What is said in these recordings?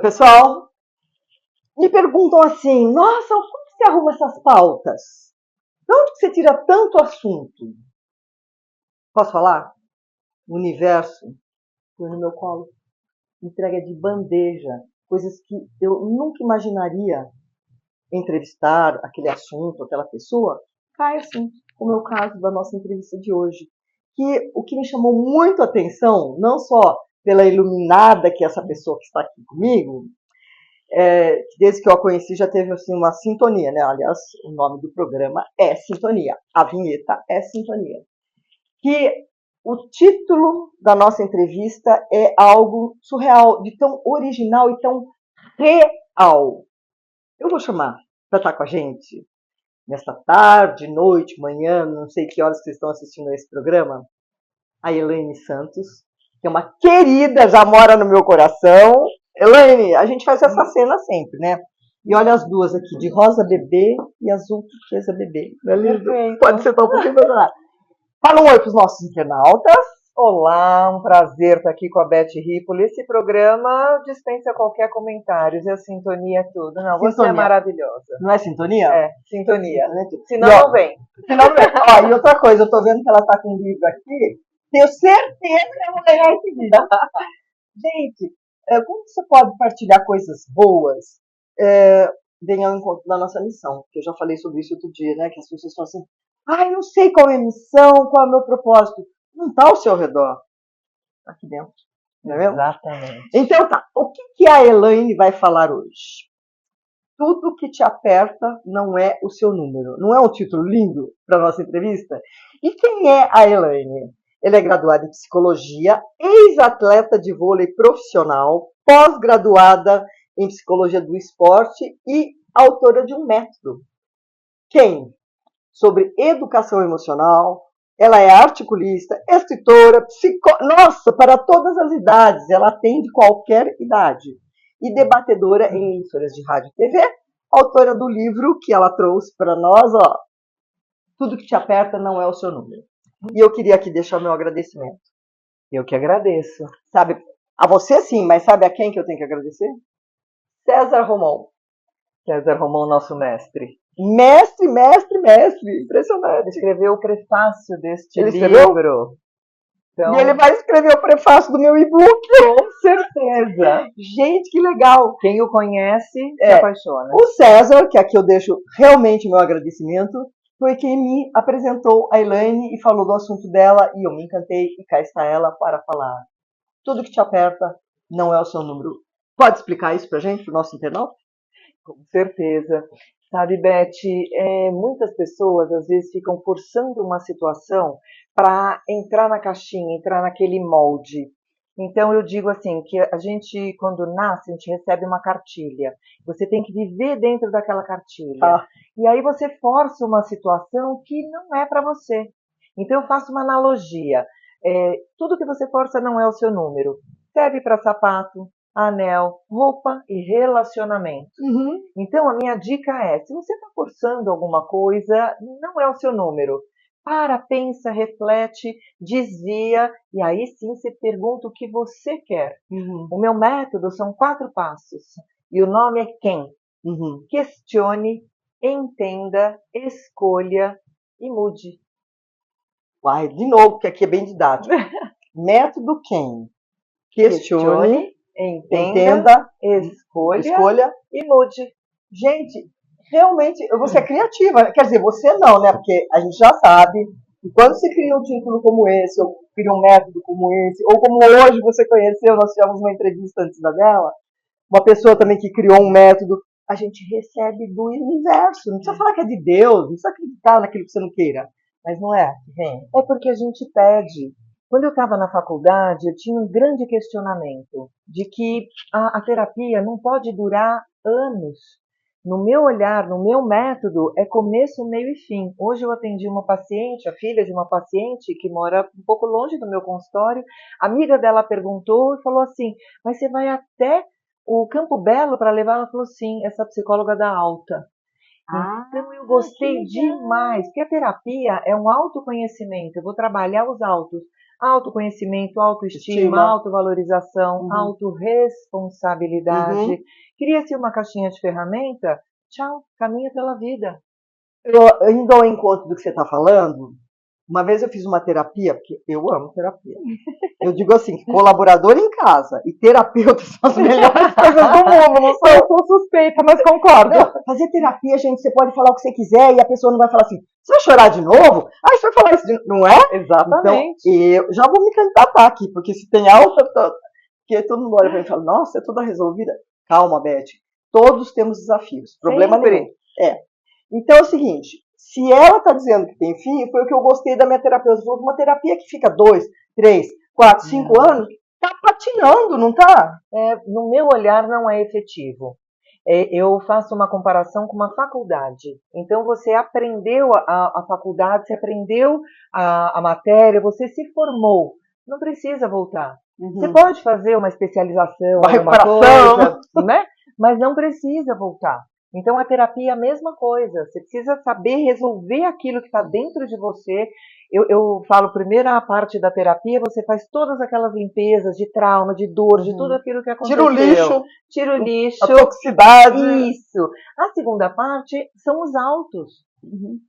pessoal, me perguntam assim, nossa, como você arruma essas pautas? De onde você tira tanto assunto? Posso falar? O universo põe no meu colo, entrega de bandeja, coisas que eu nunca imaginaria entrevistar aquele assunto, aquela pessoa, cai assim, como é o caso da nossa entrevista de hoje. Que o que me chamou muito a atenção, não só pela iluminada que essa pessoa que está aqui comigo, desde que eu a conheci já teve assim, uma sintonia, né? Aliás, o nome do programa é Sintonia, a vinheta é Sintonia. Que o título da nossa entrevista é algo surreal, de tão original e tão real. Eu vou chamar para estar com a gente nesta tarde, noite, manhã, não sei que horas vocês estão assistindo a esse programa, a Elaine Santos, que é uma querida, já mora no meu coração. Elaine, a gente faz essa cena sempre, né? E olha as duas aqui, de rosa bebê e azul turquesa bebê. Não é lindo? Pode ser tão pouquinho pra Fala um oi para os nossos internautas. Olá, um prazer estar aqui com a Beth Ripoli. Esse programa dispensa qualquer comentário, a sintonia é tudo. Não, Sintonia. Você é maravilhosa. Não é sintonia? É, sintonia. Senão não vem. Senão não vem. Ó, e outra coisa, eu estou vendo que ela está com um livro aqui, tenho certeza que eu vou ganhar esse livro. Gente, como você pode partilhar coisas boas, vem ao encontro da nossa missão, que eu já falei sobre isso outro dia, né? Que as pessoas falam assim, não sei qual é a missão, qual é o meu propósito. Não está ao seu redor. Está aqui dentro. Não é mesmo? Exatamente. Então tá, o que a Elaine vai falar hoje? Tudo que te aperta não é o seu número. Não é um título lindo para a nossa entrevista? E quem é a Elaine? Ela é graduada em psicologia, ex-atleta de vôlei profissional, pós-graduada em psicologia do esporte e autora de um método. Quem? Sobre educação emocional. Ela é articulista, escritora, nossa, para todas as idades. Ela atende qualquer idade. E debatedora em emissoras de rádio e TV, autora do livro que ela trouxe para nós, ó, Tudo que te aperta não é o seu número. E eu queria aqui deixar o meu agradecimento. Eu que agradeço. Sabe, a você sim, mas sabe a quem que eu tenho que agradecer? César Romão. César Romão, nosso mestre. Mestre, impressionante. Escreveu o prefácio deste Ele livro. Então... E ele vai escrever o prefácio do meu e-book. Com certeza. Gente, que legal. Quem o conhece se apaixona. O César, que aqui eu deixo realmente o meu agradecimento, foi quem me apresentou a Elaine e falou do assunto dela, e eu me encantei, e cá está ela para falar. Tudo que te aperta não é o seu número. Pode explicar isso pra gente, pro nosso internauta? Com certeza. Sabe, Beth, muitas pessoas às vezes ficam forçando uma situação para entrar na caixinha, entrar naquele molde. Então eu digo assim, que a gente, quando nasce, a gente recebe uma cartilha. Você tem que viver dentro daquela cartilha. E aí você força uma situação que não é para você. Então eu faço uma analogia. Tudo que você força não é o seu número. Serve para sapato, anel, roupa e relacionamento. Uhum. Então, a minha dica é, se você está forçando alguma coisa, não é o seu número. Para, pensa, reflete, desvia, e aí sim você pergunta o que você quer. Uhum. O meu método são 4 passos, e o nome é QUEM. Uhum. Questione, entenda, escolha e mude. Vai, de novo, porque aqui é bem didático. Método QUEM. Questione, entenda, escolha e mude. Gente, realmente, você é criativa. Quer dizer, você não, né? Porque a gente já sabe que quando você cria um título como esse, ou cria um método como esse, ou como hoje você conheceu, nós tivemos uma entrevista antes da dela, uma pessoa também que criou um método, a gente recebe do universo. Não precisa falar que é de Deus, não precisa acreditar naquilo que você não queira. Mas não é? É porque a gente pede. Quando eu estava na faculdade, eu tinha um grande questionamento de que a terapia não pode durar anos. No meu olhar, no meu método, é começo, meio e fim. Hoje eu atendi uma paciente, a filha de uma paciente que mora um pouco longe do meu consultório. A amiga dela perguntou e falou assim, mas você vai até o Campo Belo para levar? Ela falou, sim, essa psicóloga dá alta. Então eu gostei demais, porque a terapia é um autoconhecimento, eu vou trabalhar os autos. Autoconhecimento, autoestima, autovalorização, autorresponsabilidade. Cria-se uma caixinha de ferramenta, tchau, caminha pela vida. Eu indo ao encontro do que você está falando, uma vez eu fiz uma terapia, porque eu amo terapia. Eu digo assim, colaborador em casa e terapeuta são as melhores coisas do mundo, não sou? Eu sou suspeita, mas concordo. Não, fazer terapia, gente, você pode falar o que você quiser e a pessoa não vai falar assim, você vai chorar de novo? Ah, você vai falar isso de novo, não é? Exatamente. Então, eu já vou me candidatar aqui, porque se tem alta, porque todo mundo olha pra mim e fala, nossa, é toda resolvida. Calma, Beth, todos temos desafios, problema nenhum. Então é o seguinte, se ela está dizendo que tem fim, foi o que eu gostei da minha terapeuta. Uma terapia que fica 2, 3, 4, 5 anos, está patinando, não está? No meu olhar, não é efetivo. Eu faço uma comparação com uma faculdade. Então, você aprendeu a faculdade, você aprendeu a matéria, você se formou. Não precisa voltar. Você pode fazer uma especialização, uma recuperação, né? Mas não precisa voltar. Então, a terapia é a mesma coisa. Você precisa saber resolver aquilo que está dentro de você. Eu falo, primeira parte da terapia, você faz todas aquelas limpezas de trauma, de dor, de tudo aquilo que aconteceu. Tira o lixo. A toxicidade. Isso. A segunda parte são os autos.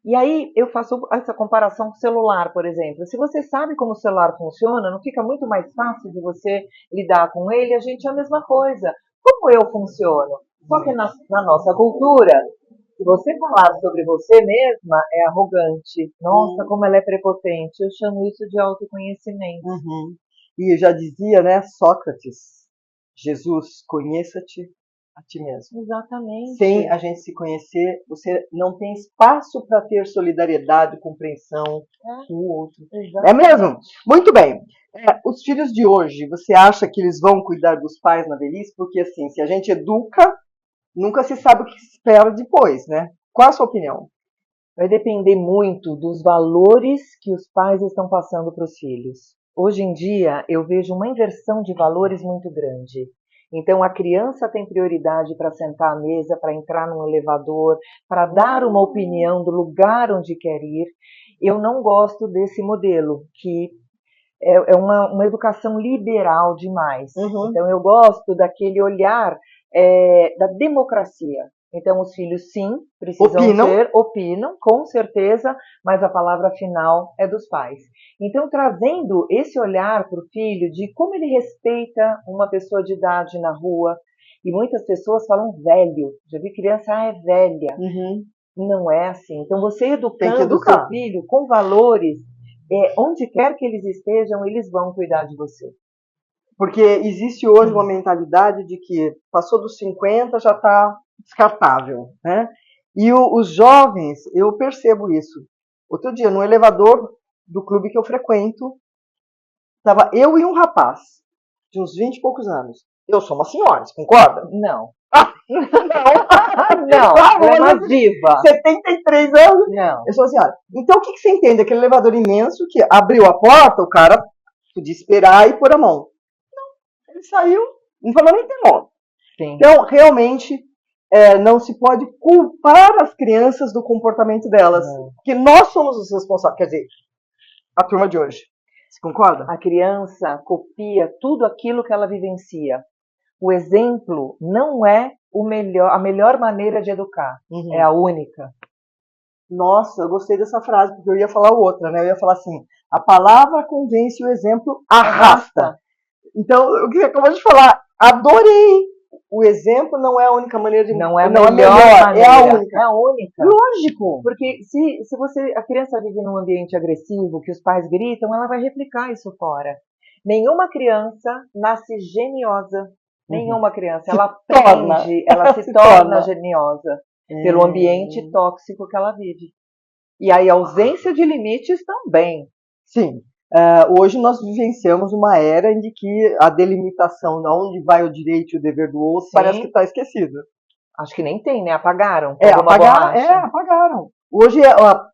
E aí eu faço essa comparação com o celular, por exemplo. Se você sabe como o celular funciona, não fica muito mais fácil de você lidar com ele? A gente é a mesma coisa. Como eu funciono? Só que na nossa cultura, se você falar sobre você mesma, é arrogante. Nossa, como ela é prepotente. Eu chamo isso de autoconhecimento. E eu já dizia, né, Sócrates, Jesus, conheça-te a ti mesmo. Exatamente. Sem a gente se conhecer, você não tem espaço para ter solidariedade, compreensão com o outro. Exatamente. É mesmo? Muito bem. Os filhos de hoje, você acha que eles vão cuidar dos pais na velhice? Porque assim, se a gente educa, nunca se sabe o que se espera depois, né? Qual a sua opinião? Vai depender muito dos valores que os pais estão passando para os filhos. Hoje em dia, eu vejo uma inversão de valores muito grande. Então, a criança tem prioridade para sentar à mesa, para entrar num elevador, para dar uma opinião do lugar onde quer ir. Eu não gosto desse modelo, que é uma educação liberal demais. Então, eu gosto daquele olhar da democracia. Então, os filhos, sim, precisam opinam, com certeza, mas a palavra final é dos pais. Então, trazendo esse olhar para o filho de como ele respeita uma pessoa de idade na rua, e muitas pessoas falam velho, já vi criança, é velha. Não é assim. Então, você educando o seu filho com valores, onde quer que eles estejam, eles vão cuidar de você. Porque existe hoje uma mentalidade de que passou dos 50 já está descartável, né? E os jovens, eu percebo isso. Outro dia, no elevador do clube que eu frequento, estava eu e um rapaz, de uns 20 e poucos anos. Eu sou uma senhora, você concorda? Não. Não, é uma diva. 73 anos? Não. Eu sou uma senhora. Então, o que você entende? Aquele elevador imenso que abriu a porta, o cara podia esperar e pôr a mão. Ele saiu, não falou nem tem nome. Então, realmente, não se pode culpar as crianças do comportamento delas. Porque nós somos os responsáveis. Quer dizer, a turma de hoje. Você concorda? A criança copia tudo aquilo que ela vivencia. O exemplo não é a melhor maneira de educar. É a única. Nossa, eu gostei dessa frase, porque eu ia falar outra, né? Eu ia falar assim, a palavra convence, o exemplo arrasta. Então, o que você acabou de falar, adorei. O exemplo não é a única maneira de... Não é a melhor maneira. É a única. É a única. Lógico. Porque se a criança vive num ambiente agressivo, que os pais gritam, ela vai replicar isso fora. Nenhuma criança nasce geniosa. Nenhuma criança. Ela aprende, ela se torna geniosa pelo ambiente tóxico que ela vive. E aí a ausência de limites também. Sim. Hoje nós vivenciamos uma era em que a delimitação de onde vai o direito e o dever do outro parece que está esquecida. Acho que nem tem, né? Apagaram. Apagaram. Hoje,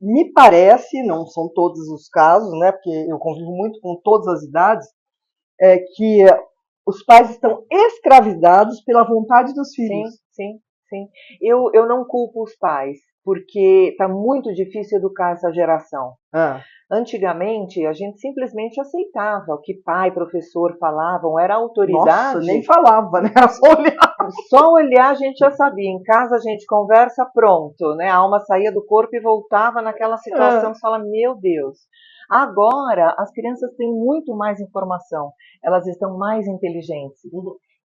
me parece, não são todos os casos, né? Porque eu convivo muito com todas as idades, que os pais estão escravizados pela vontade dos filhos. Sim. Eu não culpo os pais. porque está muito difícil educar essa geração. Ah, Antigamente, a gente simplesmente aceitava o que pai, professor falavam, era autoridade. nossa, nem falava, né? Era só olhar. Só olhar a gente já sabia. Em casa a gente conversa, pronto, né? A alma saía do corpo e voltava naquela situação. Você fala, meu Deus. Agora, as crianças têm muito mais informação. Elas estão mais inteligentes.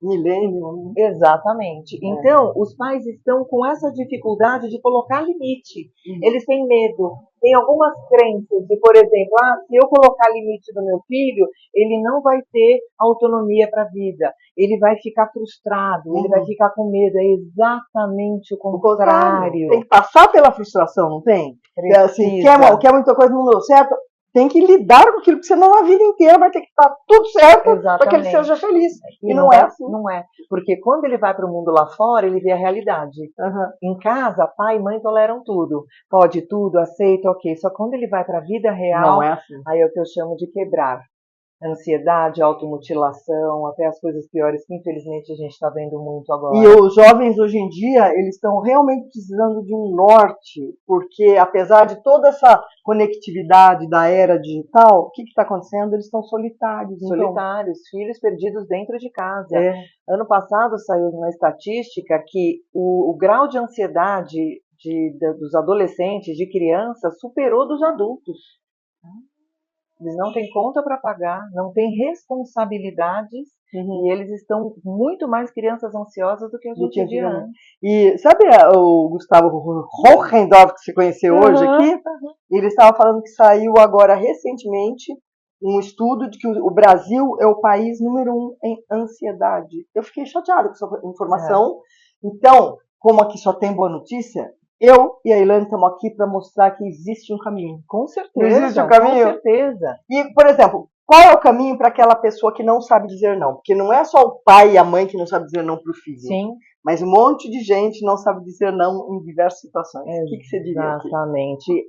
Milênio. Exatamente. Então, os pais estão com essa dificuldade de colocar limite. Eles têm medo. Tem algumas crenças de, por exemplo, se eu colocar limite no meu filho, ele não vai ter autonomia para a vida. Ele vai ficar frustrado, ele vai ficar com medo. É exatamente o contrário. Tem que passar pela frustração, não tem? Assim, quer muita coisa, não deu certo. Tem que lidar com aquilo, porque senão a vida inteira vai ter que estar tudo certo para que ele seja feliz. E não é assim. Não é. Porque quando ele vai para o mundo lá fora, ele vê a realidade. Em casa, pai e mãe toleram tudo. Pode tudo, aceita, ok. Só quando ele vai para a vida real, não é assim. Aí é o que eu chamo de quebrar. Ansiedade, automutilação, até as coisas piores que infelizmente a gente está vendo muito agora. E os jovens hoje em dia, eles estão realmente precisando de um norte, porque apesar de toda essa conectividade da era digital, o que está acontecendo? Eles estão solitários. Solitários, filhos perdidos dentro de casa. Ano passado saiu uma estatística que o grau de ansiedade dos adolescentes, de crianças, superou dos adultos. Eles não têm conta para pagar, não têm responsabilidades e eles estão muito mais crianças ansiosas do que a gente via antes. E sabe o Gustavo Hochendorf, que se conheceu hoje aqui? Ele estava falando que saiu agora recentemente um estudo de que o Brasil é o país número 1 em ansiedade. Eu fiquei chateada com essa informação. Então, como aqui só tem boa notícia, eu e a Ilane estamos aqui para mostrar que existe um caminho. Com certeza. Existe um caminho? Com certeza. E, por exemplo, qual é o caminho para aquela pessoa que não sabe dizer não? Porque não é só o pai e a mãe que não sabem dizer não para o filho. Sim. Mas um monte de gente não sabe dizer não em diversas situações. O que você diria aqui? Exatamente.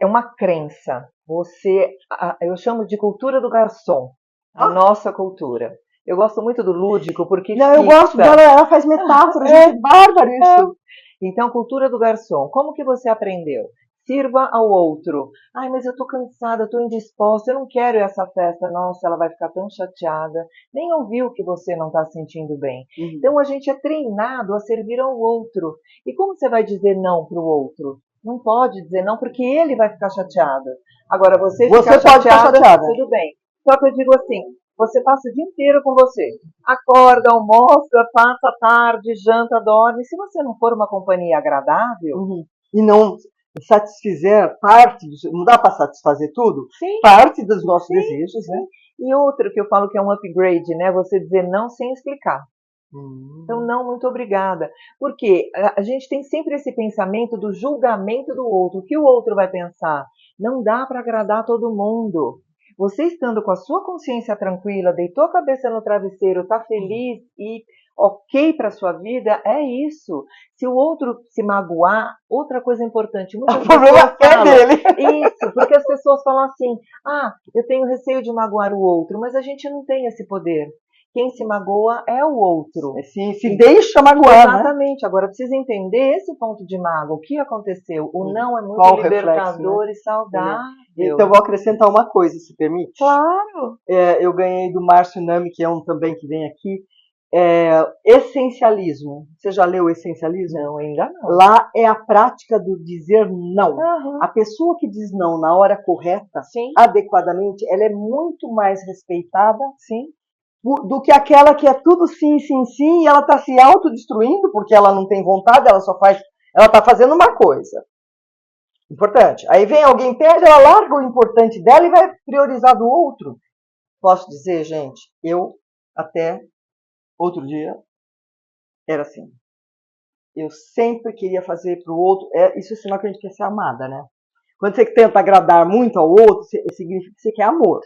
É uma crença. Eu chamo de cultura do garçom. A nossa cultura. Eu gosto muito do lúdico porque eu gosto dela, ela faz metáforas, é bárbaro isso. Então, cultura do garçom. Como que você aprendeu? Sirva ao outro. Ai, mas eu tô cansada, eu tô indisposta, eu não quero essa festa. Nossa, ela vai ficar tão chateada. Nem ouviu que você não está se sentindo bem. Então, a gente é treinado a servir ao outro. E como você vai dizer não para o outro? Não pode dizer não, porque ele vai ficar chateado. Agora, você ficar chateada, tudo bem. Só que eu digo assim, você passa o dia inteiro com você. Acorda, almoça, passa a tarde, janta, dorme. Se você não for uma companhia agradável... E não satisfizer parte, não dá para satisfazer tudo? Parte dos nossos desejos, né? E outro que eu falo que é um upgrade, né? Você dizer não sem explicar. Então, não, muito obrigada. Porque a gente tem sempre esse pensamento do julgamento do outro. O que o outro vai pensar? Não dá para agradar todo mundo. Você estando com a sua consciência tranquila, deitou a cabeça no travesseiro, está feliz e ok para a sua vida, é isso. Se o outro se magoar, outra coisa importante. O problema é dele. Isso, porque as pessoas falam assim, eu tenho receio de magoar o outro, mas a gente não tem esse poder. Quem se magoa é o outro. Se deixa magoar, exatamente. Né? Agora, precisa entender esse ponto de mágoa. O que aconteceu? O não é muito libertador, né? E saudável. Então, vou acrescentar uma coisa, se permite? Claro. Eu ganhei do Márcio Nami, que é um também que vem aqui. Essencialismo. Você já leu Essencialismo? Não, ainda não. Lá é a prática do dizer não. A pessoa que diz não na hora correta, adequadamente, ela é muito mais respeitada, do que aquela que é tudo sim, sim, sim, e ela está se autodestruindo porque ela não tem vontade, ela está fazendo uma coisa importante. Aí vem alguém, pede, ela larga o importante dela e vai priorizar do outro. Posso dizer, gente, eu até outro dia era assim. Eu sempre queria fazer para o outro. Isso é sinal que a gente quer ser amada, né? Quando você tenta agradar muito ao outro, significa que você quer amor.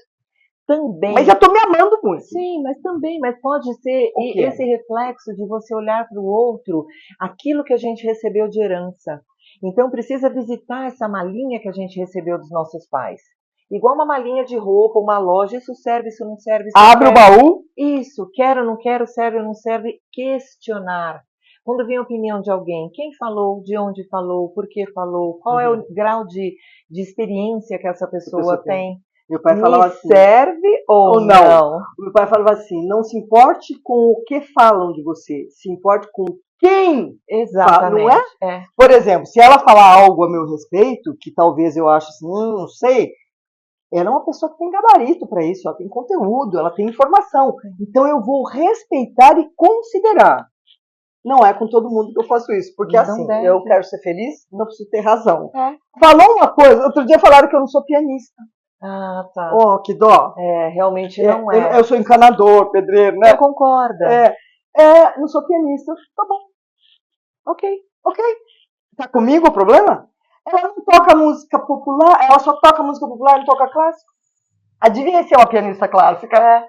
Também. Mas eu estou me amando muito. Sim, mas pode ser esse reflexo de você olhar para o outro, aquilo que a gente recebeu de herança. Então precisa visitar essa malinha que a gente recebeu dos nossos pais. Igual uma malinha de roupa, uma loja, isso serve, isso não serve. Isso abre o baú. Isso, quero, não quero, serve ou não serve, questionar. Quando vem a opinião de alguém, quem falou, de onde falou, por que falou, qual é o grau de experiência que essa pessoa tem. Meu pai falava assim, serve ou não? Meu pai falava assim, não se importe com o que falam de você, se importe com quem fala, não é? Por exemplo, se ela falar algo a meu respeito, que talvez eu ache assim, não sei, ela é uma pessoa que tem gabarito para isso, ela tem conteúdo, ela tem informação. Então eu vou respeitar e considerar. Não é com todo mundo que eu faço isso, porque assim, eu quero ser feliz, não preciso ter razão. Falou uma coisa, outro dia falaram que eu não sou pianista. Ah, tá. Oh, que dó. Realmente não é. Eu sou encanador, pedreiro, né? Eu concordo. Não sou pianista. Tá bom. Ok. Tá comigo o problema? Ela não toca música popular, ela só toca música popular e não toca clássico. Adivinha se é uma pianista clássica?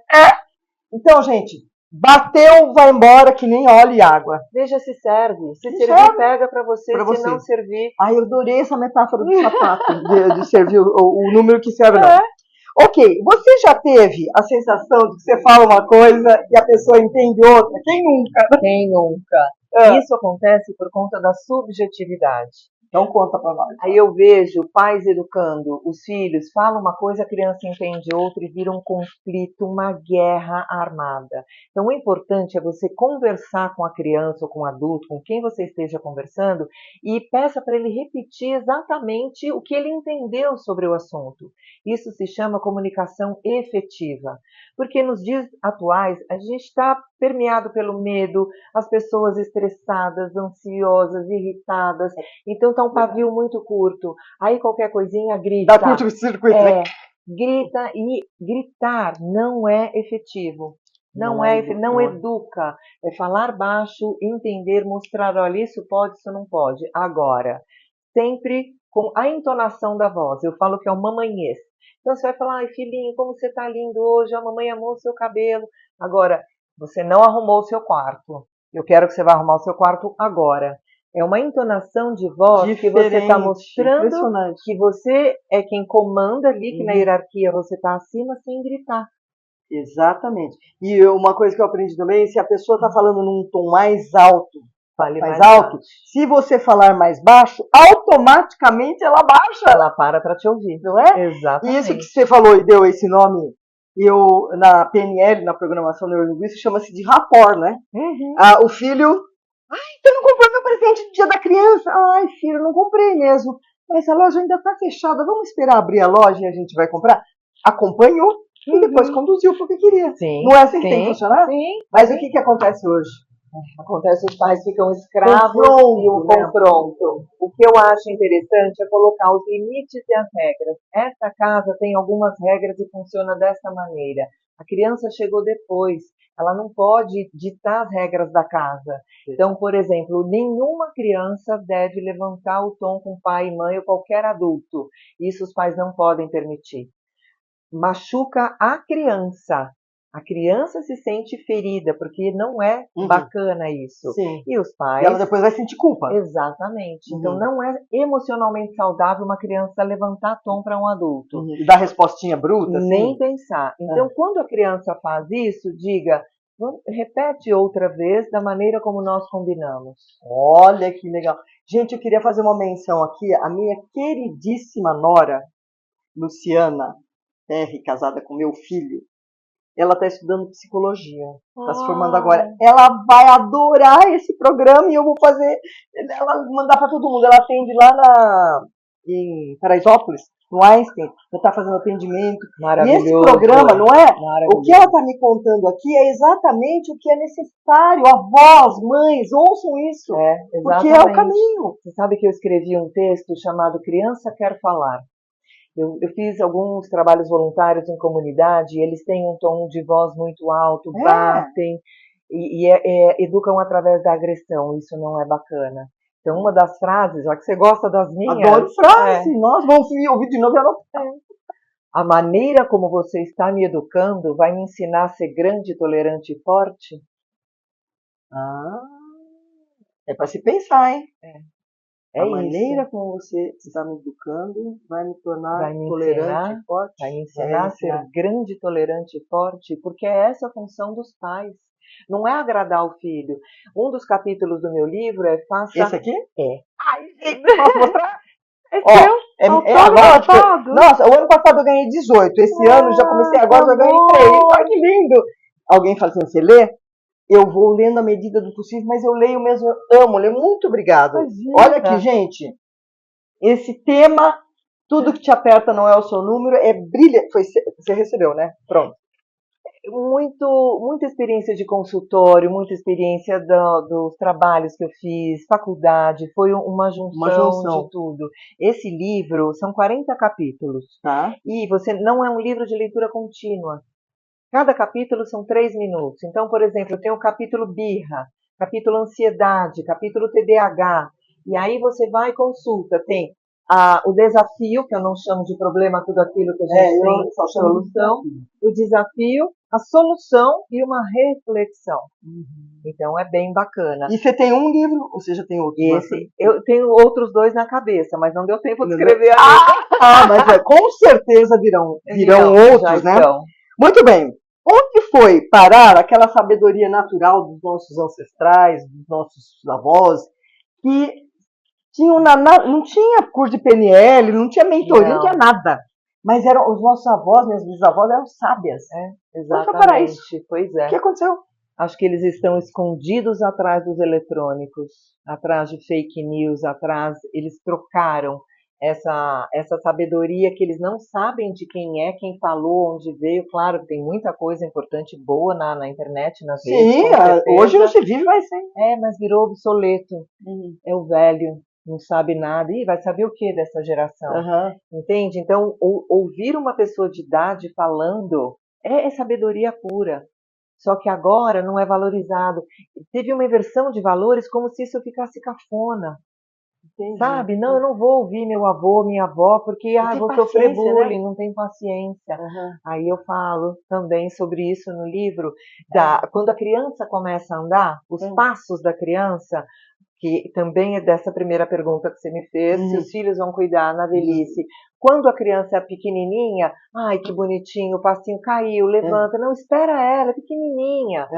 Então, gente, bateu, vai embora que nem óleo e água. Veja se serve. Se servir, pega pra você. Se não servir... Ai, eu adorei essa metáfora do sapato, de servir o número que serve não. Ok, você já teve a sensação de que você fala uma coisa e a pessoa entende outra? Quem nunca? Quem nunca? Isso acontece por conta da subjetividade. Então conta pra nós. Aí eu vejo pais educando os filhos, fala uma coisa, a criança entende outra e vira um conflito, uma guerra armada. Então o importante é você conversar com a criança ou com o adulto, com quem você esteja conversando, e peça para ele repetir exatamente o que ele entendeu sobre o assunto. Isso se chama comunicação efetiva. Porque nos dias atuais a gente está permeado pelo medo, as pessoas estressadas, ansiosas, irritadas, então está um pavio muito curto. Aí qualquer coisinha grita. Dá curto-circuito, né? Grita, e gritar não é efetivo. Não educa. É falar baixo, entender, mostrar, olha, isso pode, isso não pode. Agora, sempre com a entonação da voz. Eu falo que é o mamanhês. Então você vai falar, ai filhinho, como você tá lindo hoje, a mamãe amou o seu cabelo. Agora, você não arrumou o seu quarto. Eu quero que você vá arrumar o seu quarto agora. É uma entonação de voz que você está mostrando que você é quem comanda ali, que na hierarquia você está acima sem gritar. Exatamente. E uma coisa que eu aprendi também, se a pessoa está falando num tom mais alto, se você falar mais baixo, automaticamente ela baixa. Ela para te ouvir. Não é? Exatamente. E isso que você falou e deu esse nome, na PNL, na programação neurolinguística, chama-se de rapport, né? O filho, você não comprou meu presente no dia da criança. Ai, filho, não comprei mesmo. Mas a loja ainda está fechada, vamos esperar abrir a loja e a gente vai comprar? Acompanhou e depois conduziu porque queria. Não é assim que tem que funcionar? Sim. Mas o que acontece hoje? Acontece, os pais ficam escravos e o confronto. O que eu acho interessante é colocar os limites e as regras. Esta casa tem algumas regras e funciona dessa maneira. A criança chegou depois, ela não pode ditar as regras da casa. Então, por exemplo, nenhuma criança deve levantar o tom com pai, mãe ou qualquer adulto. Isso os pais não podem permitir. Machuca a criança. A criança se sente ferida, porque não é bacana isso. Sim. E os pais... E ela depois vai sentir culpa. Exatamente. Então não é emocionalmente saudável uma criança levantar tom para um adulto. E dar respostinha bruta, assim? Nem pensar. Então quando a criança faz isso, diga, repete outra vez da maneira como nós combinamos. Olha que legal. Gente, eu queria fazer uma menção aqui. A minha queridíssima nora, Luciana R., casada com meu filho, ela está estudando psicologia, está se formando agora. Ela vai adorar esse programa e eu vou fazer, ela mandar para todo mundo. Ela atende lá em Paraisópolis, no Einstein, está fazendo atendimento. E esse programa, não é? O que ela está me contando aqui é exatamente o que é necessário. Avós, mães, ouçam isso, porque é o caminho. Você sabe que eu escrevi um texto chamado Criança Quer Falar. Eu fiz alguns trabalhos voluntários em comunidade e eles têm um tom de voz muito alto, batem e educam através da agressão. Isso não é bacana. Então, uma das frases, já que você gosta das minhas... Adoro frase! Nós vamos ouvir de novo e anotar. A maneira como você está me educando vai me ensinar a ser grande, tolerante e forte? É para se pensar, hein? É a isso. maneira como você está me educando vai me tornar Vai me tolerante, ensinar, forte. vai me ensinar a ser grande, tolerante e forte, porque é essa a função dos pais. Não é agradar o filho. Um dos capítulos do meu livro é faça... Esse aqui? É. Ai, gente, posso mostrar? É Ó, seu? agora, Autógrafo? nossa, o ano passado eu ganhei 18, esse ano já comecei agora, já ganhei 3. Olha que lindo! Alguém fala assim, você lê? Eu vou lendo à medida do possível, mas eu leio mesmo, eu amo ler. Muito obrigado. Imagina. Olha aqui, gente, esse tema, tudo que te aperta não é o seu número, é brilhante. Você recebeu, né? Pronto. Muita experiência de consultório, muita experiência dos trabalhos que eu fiz, faculdade, foi uma junção de tudo. Esse livro são 40 capítulos. Tá. E você não é um livro de leitura contínua. Cada capítulo são 3 minutos. Então, por exemplo, eu tenho o capítulo birra, capítulo ansiedade, capítulo TDAH. E aí você vai e consulta. Tem o desafio, que eu não chamo de problema, tudo aquilo que a gente tem solução. O desafio, a solução e uma reflexão. Então é bem bacana. E você tem um livro, ou seja, tem outro? Eu tenho outros 2 na cabeça, mas não deu tempo de escrever mas com certeza virão outros, né? Então. Muito bem. Onde foi parar aquela sabedoria natural dos nossos ancestrais, dos nossos avós, que tinham não tinha curso de PNL, não tinha mentoria, não tinha nada. Mas eram os nossos avós, minhas bisavós eram sábias. Exatamente. Pois é. O que aconteceu? Acho que eles estão escondidos atrás dos eletrônicos, atrás de fake news, eles trocaram essa sabedoria que eles não sabem de quem é, quem falou, onde veio. Claro que tem muita coisa importante, boa na internet, nas redes. Sim, hoje não se vive mais sem. Mas virou obsoleto. É o velho, não sabe nada. E vai saber o que dessa geração? Entende? Então, ouvir uma pessoa de idade falando é sabedoria pura. Só que agora não é valorizado. Teve uma inversão de valores como se isso ficasse cafona. Entendi. Sabe? Não, eu não vou ouvir meu avô, minha avó, porque vou sofrer bullying, né? Não tem paciência. Aí eu falo também sobre isso no livro. Quando a criança começa a andar, os passos da criança, que também é dessa primeira pergunta que você me fez, se os filhos vão cuidar na velhice. Quando a criança é pequenininha, ai, que bonitinho, o passinho caiu, levanta. Não, espera ela, é pequenininha.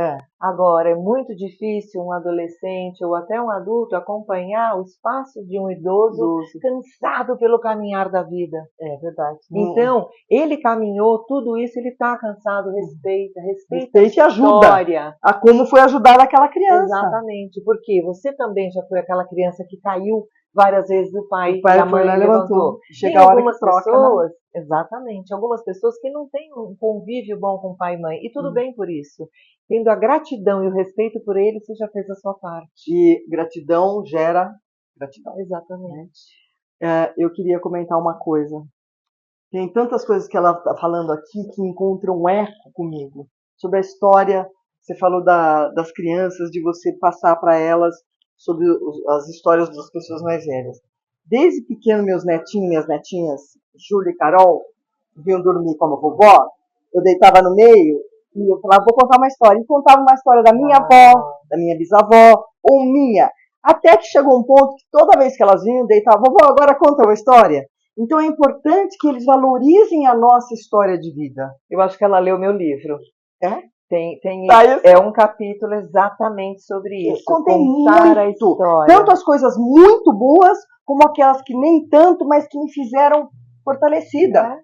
Agora, é muito difícil um adolescente ou até um adulto acompanhar os passos de um idoso cansado pelo caminhar da vida. É verdade. Então, ele caminhou, tudo isso, ele está cansado, respeita e ajuda a como foi ajudar aquela criança. Exatamente, porque você também já foi aquela criança que caiu várias vezes do pai e a mãe levantou. Chega algumas pessoas, exatamente, algumas pessoas que não têm um convívio bom com pai e mãe, e tudo bem por isso. Tendo a gratidão e o respeito por eles, você já fez a sua parte. E gratidão gera gratidão. Exatamente. Eu queria comentar uma coisa. Tem tantas coisas que ela está falando aqui que encontram um eco comigo. Sobre a história, você falou das crianças, de você passar para elas sobre as histórias das pessoas mais velhas. Desde pequeno, meus netinhos e minhas netinhas, Júlia e Carol, vinham dormir com a vovó, eu deitava no meio e eu falava, vou contar uma história. E contava uma história da minha avó, da minha bisavó, ou minha. Até que chegou um ponto que toda vez que elas vinham, deitavam, vovó, agora conta uma história. Então é importante que eles valorizem a nossa história de vida. Eu acho que ela leu meu livro. Tem é um capítulo exatamente sobre isso. Contei muito. A história. Tanto as coisas muito boas, como aquelas que nem tanto, mas que me fizeram fortalecida.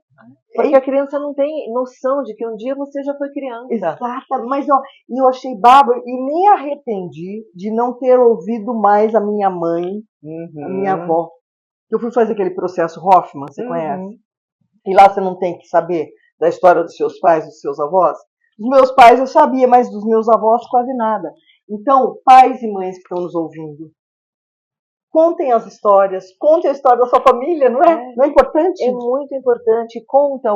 Porque a criança não tem noção de que um dia você já foi criança. Exato, mas eu achei bárbaro e me arrependi de não ter ouvido mais a minha mãe, a minha avó. Eu fui fazer aquele processo Hoffman, você conhece? E lá você não tem que saber da história dos seus pais, dos seus avós. Dos meus pais eu sabia, mas dos meus avós quase nada. Então, pais e mães que estão nos ouvindo, contem as histórias, contem a história da sua família, não é? Não é importante? É muito importante. Conta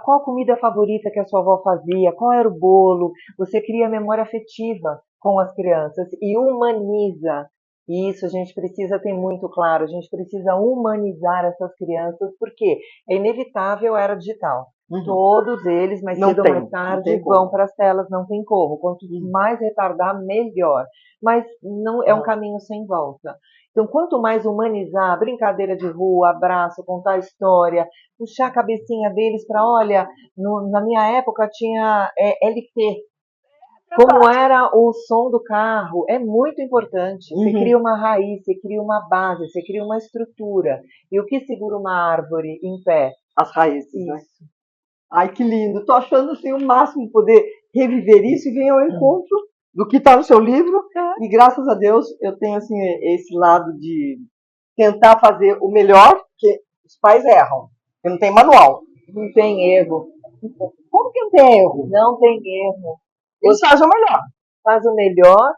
qual a comida favorita que a sua avó fazia, qual era o bolo. Você cria memória afetiva com as crianças e humaniza. E isso a gente precisa ter muito claro. A gente precisa humanizar essas crianças, porque é inevitável a era digital. Todos eles, mais cedo ou mais tarde, vão para as telas, não tem como. Quanto mais retardar, melhor. Mas não é um caminho sem volta. Então, quanto mais humanizar, brincadeira de rua, abraço, contar história, puxar a cabecinha deles para, olha, na minha época tinha LP. Como era o som do carro, é muito importante. Você cria uma raiz, você cria uma base, você cria uma estrutura. E o que segura uma árvore em pé? As raízes, Isso. né? Ai, que lindo. Tô achando assim o máximo poder reviver isso e vir ao encontro do que está no seu livro. E graças a Deus eu tenho assim esse lado de tentar fazer o melhor, porque os pais erram. Porque não tem manual. Não tem erro. Como que não tem erro? Não tem erro. Eles fazem o melhor. Faz o melhor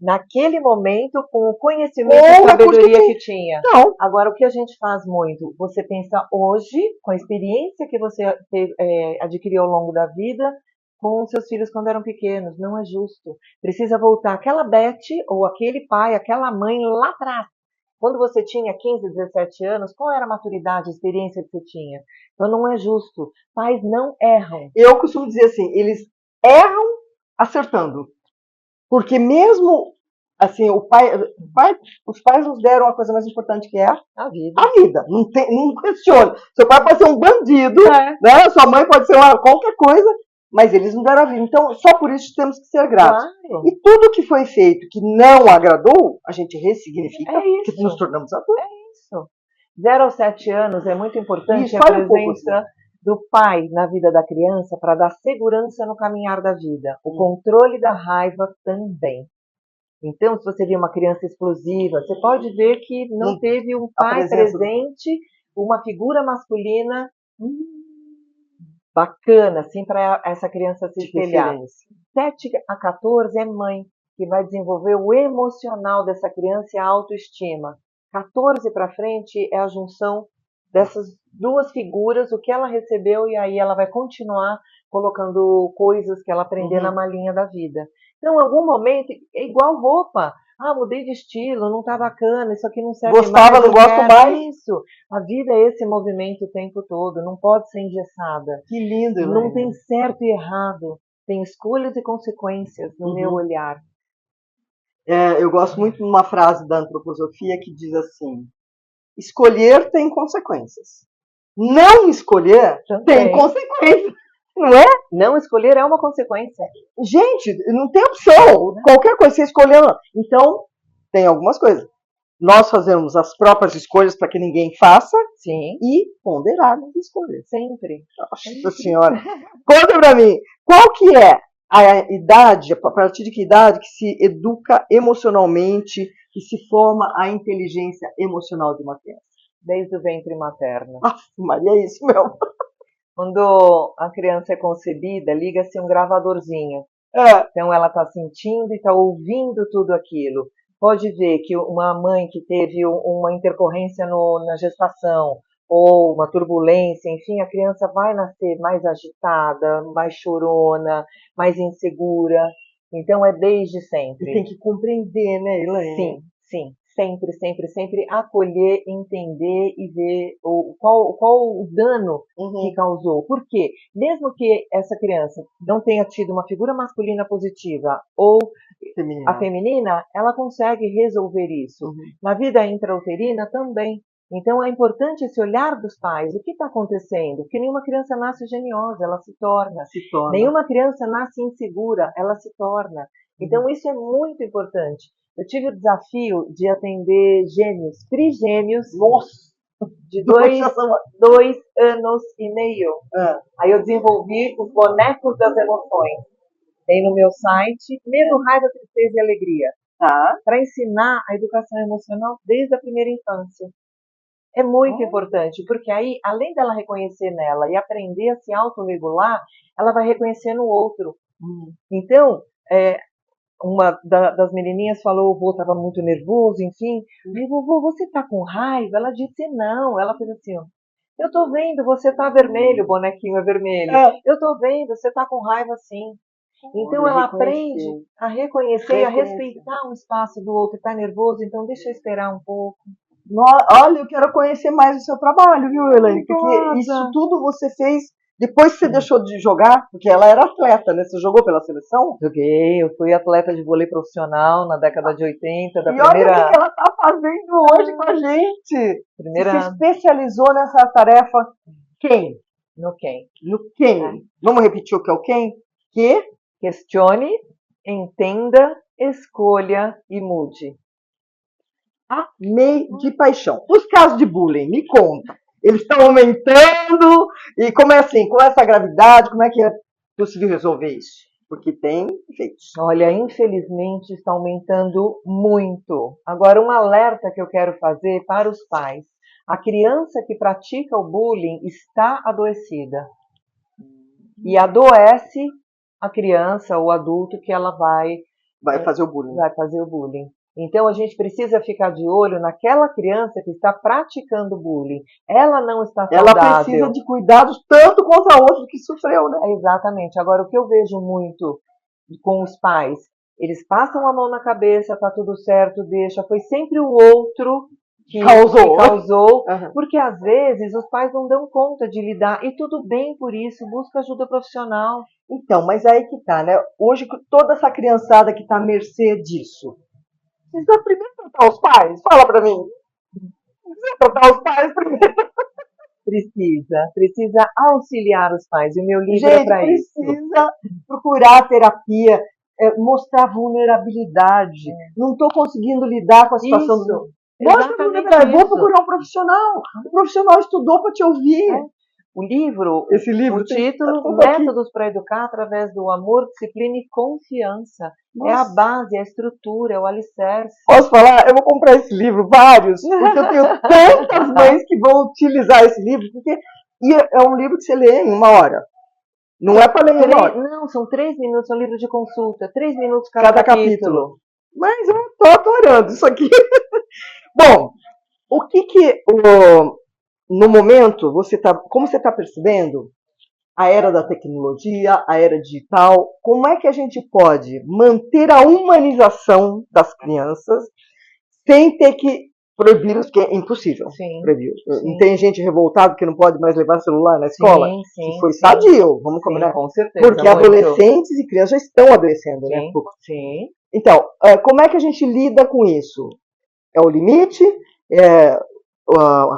naquele momento com o conhecimento e sabedoria que tinha. Não. Agora, o que a gente faz muito? Você pensa hoje, com a experiência que você adquiriu ao longo da vida, com os seus filhos quando eram pequenos. Não é justo. Precisa voltar aquela Beth, ou aquele pai, aquela mãe lá atrás. Quando você tinha 15, 17 anos, qual era a maturidade, a experiência que você tinha? Então não é justo. Pais não erram. Eu costumo dizer assim, eles erram acertando. Porque mesmo assim, os pais nos deram a coisa mais importante que é a vida. A vida. Não questiona. Seu pai pode ser um bandido, né? Sua mãe pode ser qualquer coisa, mas eles não deram a vida. Então, só por isso temos que ser gratos. Claro. E tudo que foi feito que não agradou, a gente ressignifica, porque nos tornamos adultos. É isso. 0 aos 7 anos é muito importante a presença do pai na vida da criança para dar segurança no caminhar da vida. O controle da raiva também. Então, se você vê uma criança explosiva, você pode ver que não teve um pai presente, uma figura masculina bacana, assim, para essa criança se espelhar. 7 a 14 é mãe, que vai desenvolver o emocional dessa criança e a autoestima. 14 para frente é a junção dessas duas figuras, o que ela recebeu, e aí ela vai continuar colocando coisas que ela aprendeu na malinha da vida. Então, em algum momento, é igual roupa. Ah, mudei de estilo, não tá bacana, isso aqui não serve mais. Gostava, não gosto mais. Isso. A vida é esse movimento o tempo todo, não pode ser engessada. Que lindo, Elaine. Não tem certo e errado, tem escolhas e consequências no meu olhar. Eu gosto muito de uma frase da antroposofia que diz assim: escolher tem consequências. Não escolher tem consequências. Não é? Não escolher é uma consequência. Gente, não tem opção. Qualquer coisa você escolher. Então, tem algumas coisas. Nós fazemos as próprias escolhas para que ninguém faça. Sim. E ponderar nas escolhas. Sempre. Nossa Senhora. Conta para mim, qual que é a idade, a partir de que idade que se educa emocionalmente e se forma a inteligência emocional de uma criança? Desde o ventre materno. Maria, é isso mesmo. Quando a criança é concebida, liga-se um gravadorzinho. Então ela está sentindo e está ouvindo tudo aquilo. Pode ver que uma mãe que teve uma intercorrência na gestação, ou uma turbulência, enfim, a criança vai nascer mais agitada, mais chorona, mais insegura. Então é desde sempre. E tem que compreender, né, Elaine? Sim, sim. Sempre, sempre, sempre acolher, entender e ver qual o dano que causou. Por quê? Mesmo que essa criança não tenha tido uma figura masculina positiva ou a feminina, ela consegue resolver isso. Na vida intrauterina também. Então é importante esse olhar dos pais. O que está acontecendo? Porque nenhuma criança nasce geniosa, ela se torna. Nenhuma criança nasce insegura, ela se torna. Então isso é muito importante. Eu tive o desafio de atender gêmeos, trigêmeos, de 2 anos e meio. Aí eu desenvolvi os bonecos das emoções. Tem no meu site Medo, Raiva, Tristeza e Alegria. Para ensinar a educação emocional desde a primeira infância. É muito importante, porque aí, além dela reconhecer nela e aprender a se autorregular, ela vai reconhecer no outro. Então, uma das menininhas falou, o vô estava muito nervoso, enfim. Aí, vovô, você está com raiva? Ela disse não. Ela fez assim, ó. Eu estou vendo, você está vermelho, o bonequinho é vermelho. Eu estou vendo, você está com raiva sim. Então ela aprende a reconhecer e a respeitar o espaço do outro. Está nervoso, então deixa eu esperar um pouco. Olha, eu quero conhecer mais o seu trabalho, viu, Elaine? Porque isso tudo você fez Depois você deixou de jogar, porque ela era atleta, né? Você jogou pela seleção? Joguei, eu fui atleta de vôlei profissional na década de 80, da E olha o que primeira, que ela está fazendo hoje com a gente. Você se primeira especializou nessa tarefa. Quem? no quem? No quem? Vamos repetir o que é o quem? Que? Questione, entenda, escolha e mude. Amei de paixão. Os casos de bullying, me conta. Eles estão aumentando. E como é assim? Com essa gravidade, como é que é possível resolver isso? Porque tem efeitos. Olha, infelizmente está aumentando muito. Agora, um alerta que eu quero fazer para os pais. A criança que pratica o bullying está adoecida. E adoece a criança ou adulto que ela vai fazer o bullying. Vai fazer o bullying. Então a gente precisa ficar de olho naquela criança que está praticando bullying. Ela não está saudável. Ela precisa de cuidados tanto contra o outro que sofreu, né? Exatamente. Agora, o que eu vejo muito com os pais, eles passam a mão na cabeça, tá tudo certo, deixa. Foi sempre o outro que causou, porque às vezes os pais não dão conta de lidar, e tudo bem por isso, busca ajuda profissional. Então, mas aí que tá, né? Hoje, toda essa criançada que tá à mercê disso, precisa primeiro tratar os pais? Fala pra mim. Precisa tratar os pais primeiro? Precisa auxiliar os pais, e o meu livro é para isso. Precisa procurar terapia, mostrar vulnerabilidade. Não estou conseguindo lidar com a situação do... Mostra vulnerabilidade, vou procurar um profissional. O profissional estudou para te ouvir. O livro, o título, Métodos para Educar através do Amor, Disciplina e Confiança. Nossa. É a base, é a estrutura, é o alicerce. Posso falar? Eu vou comprar esse livro, vários, porque eu tenho tantas mães que vão utilizar esse livro, porque é um livro que você lê em 1 hora. Não é para ler em 1 hora. Não, são 3 minutos, é um livro de consulta, 3 minutos cada capítulo. Mas eu estou adorando isso aqui. Bom, no momento, como você está percebendo, a era da tecnologia, a era digital, como é que a gente pode manter a humanização das crianças sem ter que proibir os que é impossível proibir? Sim. Tem gente revoltada que não pode mais levar celular na escola? Sim, que foi sadio, vamos combinar? Com certeza. Porque adolescentes e crianças já estão adoecendo, né? Sim. Então, como é que a gente lida com isso? É o limite?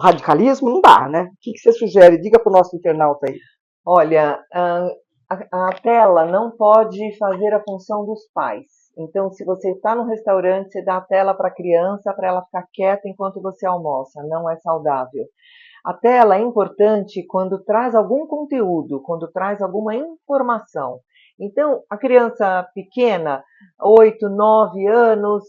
Radicalismo? Não dá, né? O que você sugere? Diga para o nosso internauta aí. Olha, a tela não pode fazer a função dos pais. Então, se você está no restaurante, você dá a tela para a criança para ela ficar quieta enquanto você almoça. Não é saudável. A tela é importante quando traz algum conteúdo, quando traz alguma informação. Então, a criança pequena, 8, 9 anos,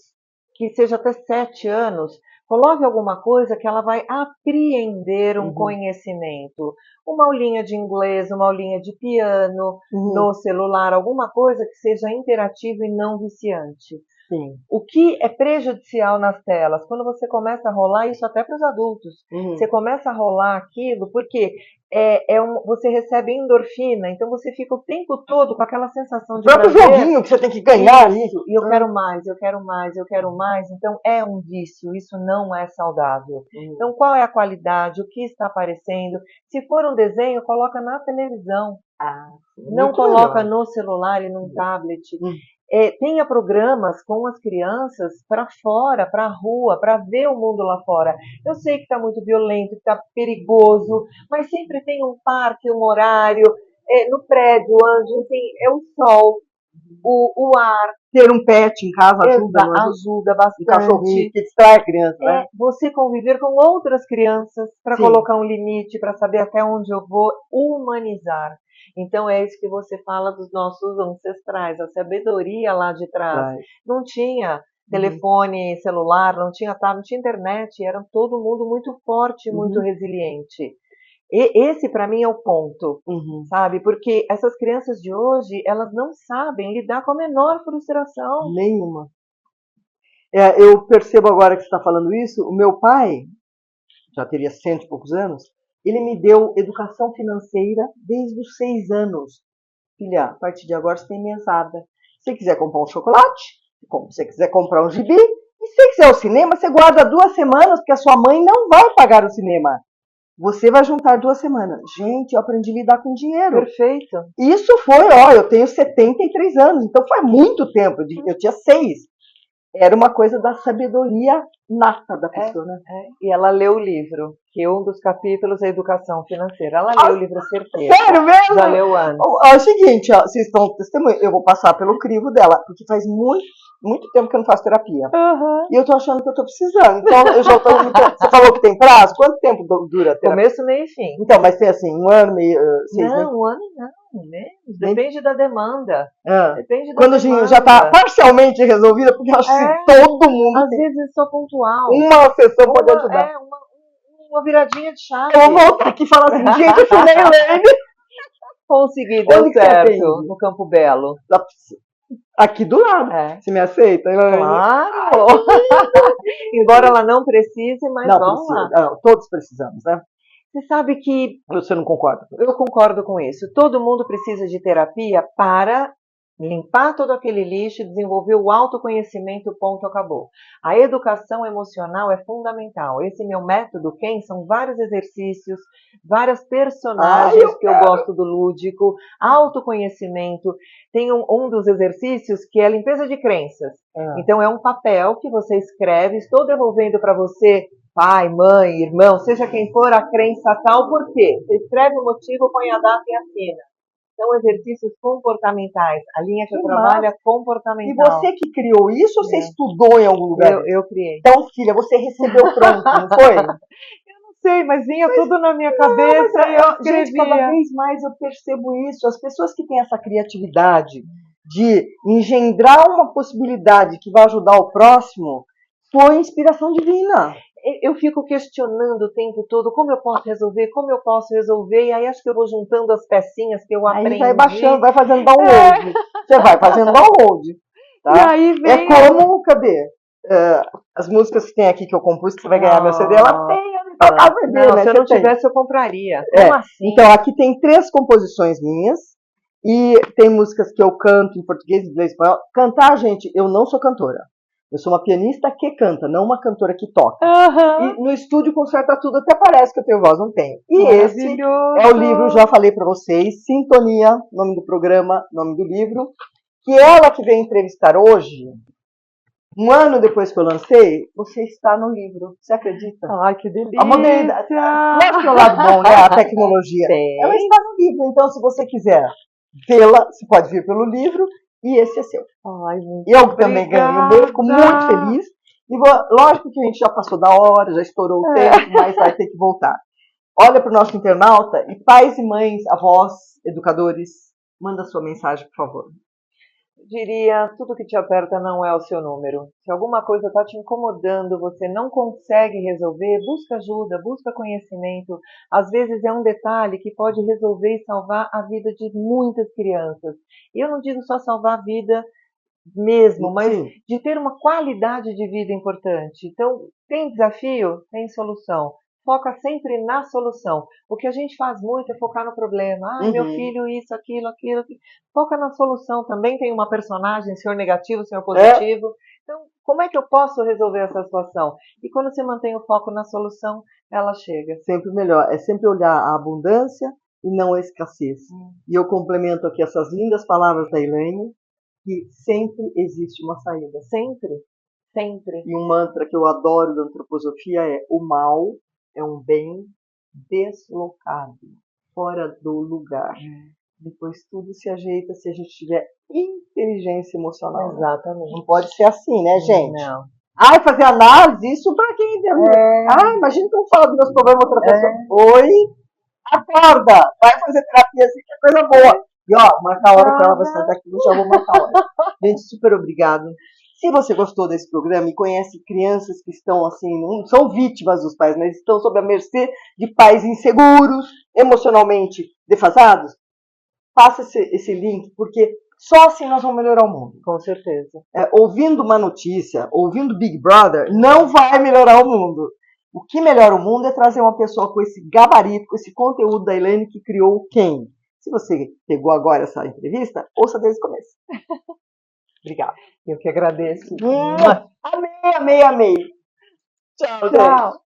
que seja até 7 anos, coloque alguma coisa que ela vai apreender um conhecimento. Uma aulinha de inglês, uma aulinha de piano, no celular, alguma coisa que seja interativa e não viciante. Sim. O que é prejudicial nas telas? Quando você começa a rolar, isso até para os adultos, você começa a rolar aquilo, porque você recebe endorfina, então você fica o tempo todo com aquela sensação de prazer. Joguinho que você tem que ganhar isso. E eu quero mais, eu quero mais, eu quero mais. Então é um vício, isso não é saudável. Então qual é a qualidade, o que está aparecendo? Se for um desenho, coloca na televisão. Não coloca no celular e num tablet. Tenha programas com as crianças para fora, para a rua, para ver o mundo lá fora. Eu sei que está muito violento, que está perigoso, mas sempre tem um parque, um horário, no prédio, onde assim, é o sol, o ar. Ter um pet em casa ajuda bastante. Um cachorrinho que distrai a criança, né? Você conviver com outras crianças para colocar um limite, para saber até onde eu vou, humanizar. Então é isso que você fala dos nossos ancestrais, a sabedoria lá de trás. Não tinha telefone celular, não tinha tablet, não tinha internet, era todo mundo muito forte, muito resiliente. E esse para mim é o ponto, sabe? Porque essas crianças de hoje, elas não sabem lidar com a menor frustração. Nenhuma. Eu percebo agora que você está falando isso, o meu pai, já teria 100 e poucos anos, ele me deu educação financeira desde os 6 anos. Filha, a partir de agora você tem mesada. Se você quiser comprar um chocolate, compra. Se você quiser comprar um gibi, e se você quiser o cinema, você guarda 2 semanas, porque a sua mãe não vai pagar o cinema. Você vai juntar 2 semanas. Gente, eu aprendi a lidar com dinheiro. Perfeito. Isso foi, eu tenho 73 anos, então faz muito tempo. Eu tinha 6. Era uma coisa da sabedoria nata da pessoa, né? E ela leu o livro, que um dos capítulos é educação financeira. Ela leu o livro certeiro. Sério mesmo? Já leu antes. É o seguinte, vocês estão testemunhando, eu vou passar pelo crivo dela, porque faz muito tempo que eu não faço terapia. E eu tô achando que eu tô precisando. Então, eu já tô. Você falou que tem prazo? Quanto tempo dura a terapia? Começo, meio e fim. Então, mas tem assim, 1 ano, meio. 6 meses? Não, 1 ano não, menos. Depende da demanda. Depende da Quando demanda. já está parcialmente resolvida, porque eu acho que todo mundo. Às vezes é só pontual. Uma sessão pode ajudar. Uma viradinha de chave. Eu vou voltar aqui e falar assim, gente, eu fui na Elaine. Consegui, deu certo, no Campo Belo. Aqui do lado. Você me aceita, Elaine? Claro! Embora ela não precise, mas não, vamos lá. Não, todos precisamos, né? Você sabe que... Você não concorda? Eu concordo com isso. Todo mundo precisa de terapia para limpar todo aquele lixo e desenvolver o autoconhecimento, ponto, acabou. A educação emocional é fundamental. Esse meu método, Ken, são vários exercícios, várias personagens que eu gosto do lúdico, autoconhecimento. Tem um dos exercícios que é a limpeza de crenças. Então é um papel que você escreve, estou devolvendo para você, pai, mãe, irmão, seja quem for, a crença tal, por quê? Você escreve o motivo, põe a data e assina. São exercícios comportamentais. A linha que eu trabalho é comportamental. E você que criou isso ou você estudou em algum lugar? Eu criei. Então, filha, você recebeu pronto, não foi? Eu não sei, mas vinha tudo na minha cabeça e eu escrevia. Gente, cada vez mais eu percebo isso. As pessoas que têm essa criatividade de engendrar uma possibilidade que vai ajudar o próximo, foi inspiração divina. Eu fico questionando o tempo todo como eu posso resolver, e aí acho que eu vou juntando as pecinhas que eu aprendi. Aí vai baixando, vai fazendo download. Você vai fazendo download. Tá? E aí vem... como, cadê? As músicas que tem aqui que eu compus, que você vai ganhar meu CD, ela tem, né? Se eu não tivesse, eu compraria. Como assim? Então, aqui tem 3 composições minhas, e tem músicas que eu canto em português, inglês, espanhol. Cantar, gente, eu não sou cantora. Eu sou uma pianista que canta, não uma cantora que toca. E no estúdio conserta tudo, até parece que eu tenho voz, não tenho. E esse é o livro, já falei para vocês, Sintonia, nome do programa, nome do livro, que ela que veio entrevistar hoje, 1 ano depois que eu lancei, você está no livro. Você acredita? Ai, que delícia! A modernidade. Não é o lado bom, né? A tecnologia. Ela está no livro, então se você quiser vê-la, você pode vir pelo livro. E esse é seu. Ai, eu também ganhei o meu, fico muito feliz. E lógico que a gente já passou da hora, já estourou o tempo, mas vai ter que voltar. Olha para o nosso internauta e pais e mães, avós, educadores, manda sua mensagem, por favor. Diria, tudo que te aperta não é o seu número. Se alguma coisa está te incomodando, você não consegue resolver, busca ajuda, busca conhecimento. Às vezes é um detalhe que pode resolver e salvar a vida de muitas crianças. E eu não digo só salvar a vida mesmo, mas de ter uma qualidade de vida importante. Então, tem desafio? Tem solução. Foca sempre na solução. O que a gente faz muito é focar no problema. Meu filho, isso, aquilo. Foca na solução. Também tem uma personagem, senhor negativo, senhor positivo. Então, como é que eu posso resolver essa situação? E quando você mantém o foco na solução, ela chega. Sempre melhor. É sempre olhar a abundância e não a escassez. E eu complemento aqui essas lindas palavras da Elaine, que sempre existe uma saída. Sempre. Sempre. E um mantra que eu adoro da antroposofia é: o mal é um bem deslocado, fora do lugar. Depois tudo se ajeita se a gente tiver inteligência emocional. Exatamente. Não pode ser assim, né, gente? Não. Fazer análise, isso para quem... imagina que eu falo dos meus problemas outra pessoa. Oi, acorda, vai fazer terapia assim, que é coisa boa. E marca a hora que ela vai sair daqui, eu já vou marcar a hora. Gente, super obrigado. Se você gostou desse programa e conhece crianças que estão assim, não são vítimas dos pais, mas estão sob a mercê de pais inseguros, emocionalmente defasados, faça esse link, porque só assim nós vamos melhorar o mundo. Com certeza. Ouvindo uma notícia, ouvindo Big Brother, não vai melhorar o mundo. O que melhora o mundo é trazer uma pessoa com esse gabarito, com esse conteúdo da Elaine que criou o Ken. Se você pegou agora essa entrevista, ouça desde o começo. Obrigada. Eu que agradeço. Amei. Tchau, gente.